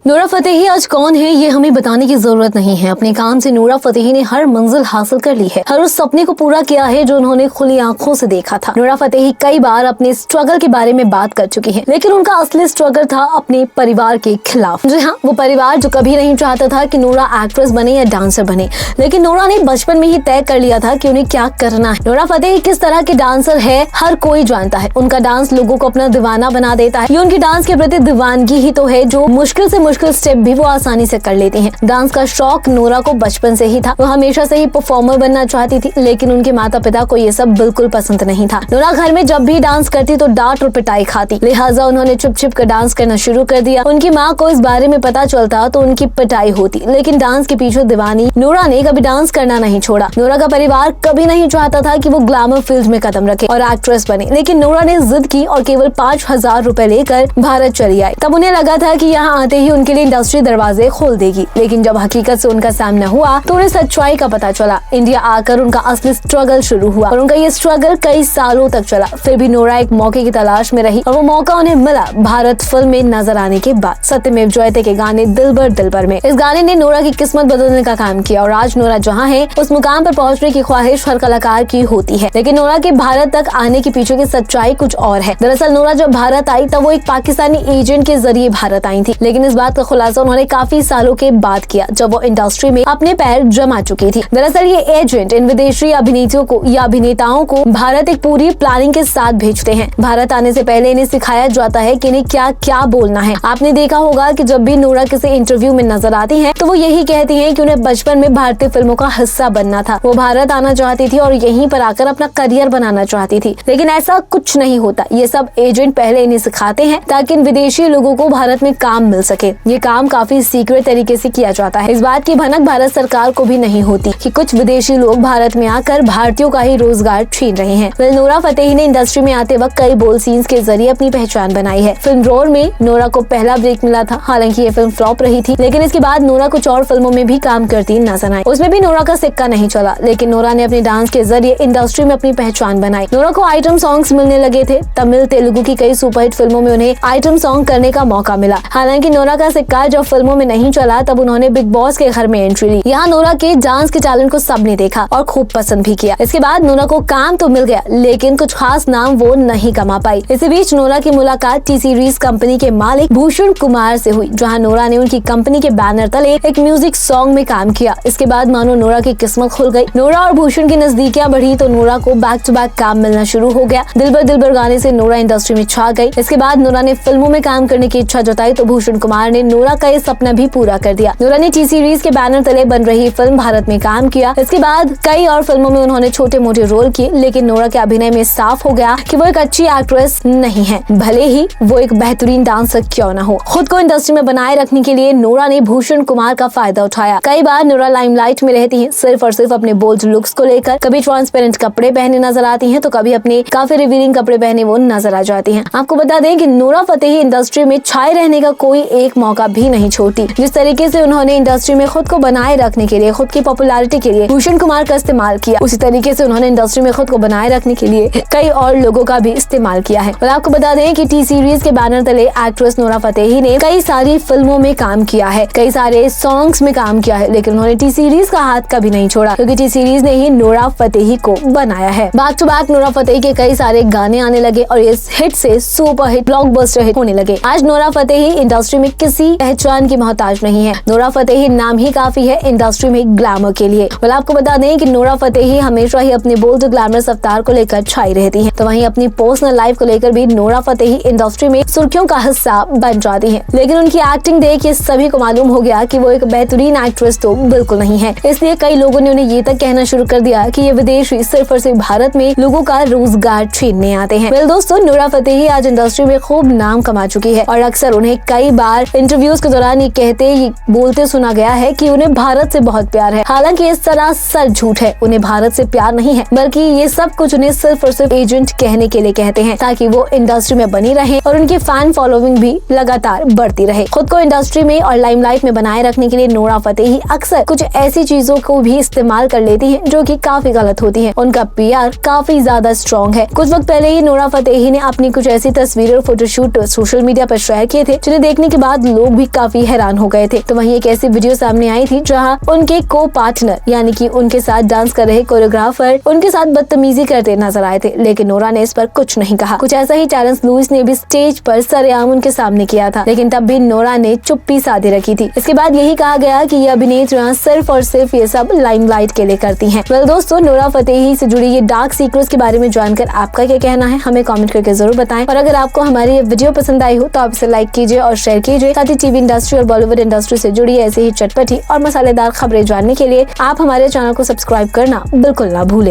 नूरा फतेही आज कौन है ये हमें बताने की जरूरत नहीं है। अपने काम से नूरा फतेही ने हर मंजिल हासिल कर ली है, हर उस सपने को पूरा किया है जो उन्होंने खुली आंखों से देखा था। नूरा फतेही कई बार अपने स्ट्रगल के बारे में बात कर चुकी है, लेकिन उनका असली स्ट्रगल था अपने परिवार के खिलाफ। जी हाँ, वो परिवार जो कभी नहीं चाहता था कि नूरा एक्ट्रेस बने या डांसर बने, लेकिन नूरा ने बचपन में ही तय कर लिया था कि उन्हें क्या करना है। नूरा फतेही किस तरह की डांसर है हर कोई जानता है। उनका डांस लोगों को अपना दीवाना बना देता है। ये उनकी डांस के प्रति दीवानगी ही तो है जो मुश्किल से मुश्किल स्टेप भी वो आसानी से कर लेती हैं। डांस का शौक नूरा को बचपन से ही था। वो हमेशा से ही परफॉर्मर बनना चाहती थी, लेकिन उनके माता पिता को ये सब बिल्कुल पसंद नहीं था। नूरा घर में जब भी डांस करती तो डांट और पिटाई खाती, लिहाजा उन्होंने चुप छिप कर डांस करना शुरू कर दिया। उनकी माँ को इस बारे में पता चलता तो उनकी पिटाई होती, लेकिन डांस के पीछे दीवानी नूरा ने कभी डांस करना नहीं छोड़ा। नूरा का परिवार कभी नहीं चाहता था कि वो ग्लैमर फील्ड में कदम रखे और एक्ट्रेस बने, लेकिन नूरा ने जिद की और केवल 5,000 रुपए लेकर भारत चली आई। तब उन्हें लगा था कि यहाँ आते ही उनके लिए इंडस्ट्री दरवाजे खोल देगी, लेकिन जब हकीकत से उनका सामना हुआ तो उन्हें सच्चाई का पता चला। इंडिया आकर उनका असली स्ट्रगल शुरू हुआ और उनका ये स्ट्रगल कई सालों तक चला। फिर भी नूरा एक मौके की तलाश में रही और वो मौका उन्हें मिला भारत फिल्म में नजर आने के बाद। सत्यमेव जयते के गाने दिलबर दिलबर में इस गाने ने नूरा की किस्मत बदलने का काम किया और आज नूरा जहाँ है उस मुकाम पर पहुँचने की ख्वाहिश हर कलाकार की होती है, लेकिन नूरा के भारत तक आने के पीछे की सच्चाई कुछ और है। दरअसल नूरा जब भारत आई तब वो एक पाकिस्तानी एजेंट के जरिए भारत आई थी, लेकिन इस बात का खुलासा उन्होंने काफी सालों के बाद किया जब वो इंडस्ट्री में अपने पैर जमा चुकी थी। दरअसल ये एजेंट इन विदेशी अभिनेताओं को या अभिनेताओं को भारत एक पूरी प्लानिंग के साथ भेजते हैं। भारत आने से पहले इन्हें सिखाया जाता है कि इन्हें क्या क्या बोलना है। आपने देखा होगा कि जब भी नूरा किसी इंटरव्यू में नजर आती हैं तो वो यही कहती हैं कि उन्हें बचपन में भारतीय फिल्मों का हिस्सा बनना था। वो भारत आना चाहती थी और यहीं पर आकर अपना करियर बनाना चाहती थी, लेकिन ऐसा कुछ नहीं होता। ये सब एजेंट पहले इन्हें सिखाते हैं ताकि इन विदेशी लोगों को भारत में काम मिल सके। ये काम काफी सीक्रेट तरीके से किया जाता है। इस बात की भनक भारत सरकार को भी नहीं होती कि कुछ विदेशी लोग भारत में आकर भारतीयों का ही रोजगार छीन रहे हैं। नूरा फतेही ने इंडस्ट्री में आते वक्त कई बोल्ड सीन्स के जरिए अपनी पहचान बनाई है। फिल्म रोर में नूरा को पहला ब्रेक मिला था। हालांकि ये फिल्म फ्लॉप रही थी, लेकिन इसके बाद नूरा कुछ और फिल्मों में भी काम करती नजर आई। उसमें भी नूरा का सिक्का नहीं चला, लेकिन नूरा ने अपने डांस के जरिए इंडस्ट्री में अपनी पहचान बनाई। नूरा को आइटम सॉन्ग्स मिलने लगे थे। तमिल तेलुगु की कई सुपरहिट फिल्मों में उन्हें आइटम सॉन्ग करने का मौका मिला। हालांकि नूरा का सिक्का जब फिल्मों में नहीं चला तब उन्होंने बिग बॉस के घर में एंट्री ली। यहाँ नूरा के डांस के टैलेंट को सबने देखा और खूब पसंद भी किया। इसके बाद नूरा को काम तो मिल गया, लेकिन कुछ खास नाम वो नहीं कमा पाई। इसी बीच नूरा की मुलाकात टी सीरीज कंपनी के मालिक भूषण कुमार से हुई, जहाँ नूरा ने उनकी कंपनी के बैनर तले एक म्यूजिक सॉन्ग में काम किया। इसके बाद मानो नूरा की किस्मत खुल गई। नूरा और भूषण की नजदीकियां बढ़ी तो नूरा को बैक टू बैक काम मिलना शुरू हो गया। दिलबर दिलबर गाने से नूरा इंडस्ट्री में छा गई। इसके बाद नूरा ने फिल्मों में काम करने की इच्छा जताई तो भूषण कुमार ने नूरा का ये सपना भी पूरा कर दिया। नूरा ने टी सीरीज के बैनर तले बन रही फिल्म भारत में काम किया। इसके बाद कई और फिल्मों में उन्होंने छोटे मोटे रोल किए, लेकिन नूरा के अभिनय में साफ हो गया कि वो एक अच्छी एक्ट्रेस नहीं है, भले ही वो एक बेहतरीन डांसर क्यों न हो। खुद को इंडस्ट्री में बनाए रखने के लिए नूरा ने भूषण कुमार का फायदा उठाया। कई बार नूरा लाइमलाइट में रहती है सिर्फ और सिर्फ अपने बोल्ड लुक्स को लेकर। कभी ट्रांसपेरेंट कपड़े पहने नजर आती हैं तो कभी अपने काफी रिवीलिंग कपड़े पहने वो नजर आ जाती हैं। आपको बता दें कि नूरा फतेही इंडस्ट्री में छाए रहने का कोई एक मौका भी नहीं छोड़ती। जिस तरीके से उन्होंने इंडस्ट्री में खुद को बनाए रखने के लिए, खुद की पॉपुलैरिटी के लिए भूषण कुमार का इस्तेमाल किया, उसी तरीके से उन्होंने इंडस्ट्री में खुद को बनाए रखने के लिए कई और लोगों का भी इस्तेमाल किया है। और आपको बता दें कि टी सीरीज के बैनर तले एक्ट्रेस नूरा फतेही ने कई सारी फिल्मों में काम किया है, कई सारे सॉन्ग्स में काम किया है, लेकिन उन्होंने टी सीरीज का हाथ कभी नहीं छोड़ा, क्योंकि टी सीरीज ने ही नूरा फतेही को बनाया है। बैक टू बैक नूरा फतेही के कई सारे गाने आने लगे और इस हिट से सुपर हिट ब्लॉकबस्टर हिट होने लगे। आज नूरा फतेही इंडस्ट्री में किसी पहचान की मोहताज नहीं है। नूरा फतेही नाम ही काफी है इंडस्ट्री में ग्लैमर के लिए। और आपको बता दें कि नूरा फतेही हमेशा ही अपने बोल्ड ग्लैमरस अवतार को लेकर छाई रहती हैं, तो वहीं अपनी पर्सनल लाइफ को लेकर भी नूरा फतेही इंडस्ट्री में सुर्खियों का हिस्सा बन जाती हैं। लेकिन उनकी एक्टिंग देख ये सभी को मालूम हो गया कि वो एक बेहतरीन एक्ट्रेस तो बिल्कुल नहीं है। इसलिए कई लोगों ने उन्हें ये तक कहना शुरू कर दिया कि ये विदेशी सिर्फ और सिर्फ भारत में लोगों का रोजगार छीनने आते हैं। वेल दोस्तों, नूरा फतेही आज इंडस्ट्री में खूब नाम कमा चुकी है और अक्सर उन्हें कई बार इंटरव्यूज के दौरान ये बोलते सुना गया है कि उन्हें भारत से बहुत प्यार है। हालांकि इस तरह सच झूठ है। उन्हें भारत से प्यार नहीं है, बल्कि ये सब कुछ उन्हें सिर्फ और सिर्फ एजेंट कहने के लिए कहते हैं ताकि वो इंडस्ट्री में बनी रहे और उनकी फैन फॉलोइंग भी लगातार बढ़ती रहे। खुद को इंडस्ट्री में और लाइमलाइट में बनाए रखने के लिए नूरा फतेही अक्सर कुछ ऐसी चीजों को भी इस्तेमाल कर लेती है जो की काफी गलत होती है। उनका पीआर काफी ज्यादा स्ट्रॉन्ग है। कुछ वक्त पहले ही नूरा फतेही ने अपनी कुछ ऐसी तस्वीरें और फोटोशूट सोशल मीडिया पर शेयर किए थे जिन्हें देखने के बाद लोग भी काफी हैरान हो गए थे। तो वहीं एक ऐसी वीडियो सामने आई थी जहां उनके को पार्टनर यानी कि उनके साथ डांस कर रहे कोरियोग्राफर उनके साथ बदतमीजी करते नजर आए थे, लेकिन नोरा ने इस पर कुछ नहीं कहा। कुछ ऐसा ही टेरेंस लुइस ने भी स्टेज पर सरेआम उनके सामने किया था, लेकिन तब भी नोरा ने चुप्पी साधे रखी थी। इसके बाद यही कहा गया कि ये अभिनेत्रियां सिर्फ और सिर्फ ये सब लाइमलाइट के लिए करती हैं। वेल दोस्तों, नोरा फतेही से जुड़ी ये डार्क सीक्रेट्स के बारे में जानकर आपका क्या कहना है, हमें कमेंट करके जरूर बताएं। और अगर आपको हमारी ये वीडियो पसंद आई हो तो आप इसे लाइक कीजिए और शेयर कीजिए। साथ ही टीवी इंडस्ट्री और बॉलीवुड इंडस्ट्री से जुड़ी ऐसी ही चटपटी और मसालेदार खबरें जानने के लिए आप हमारे चैनल को सब्सक्राइब करना बिल्कुल ना भूलें।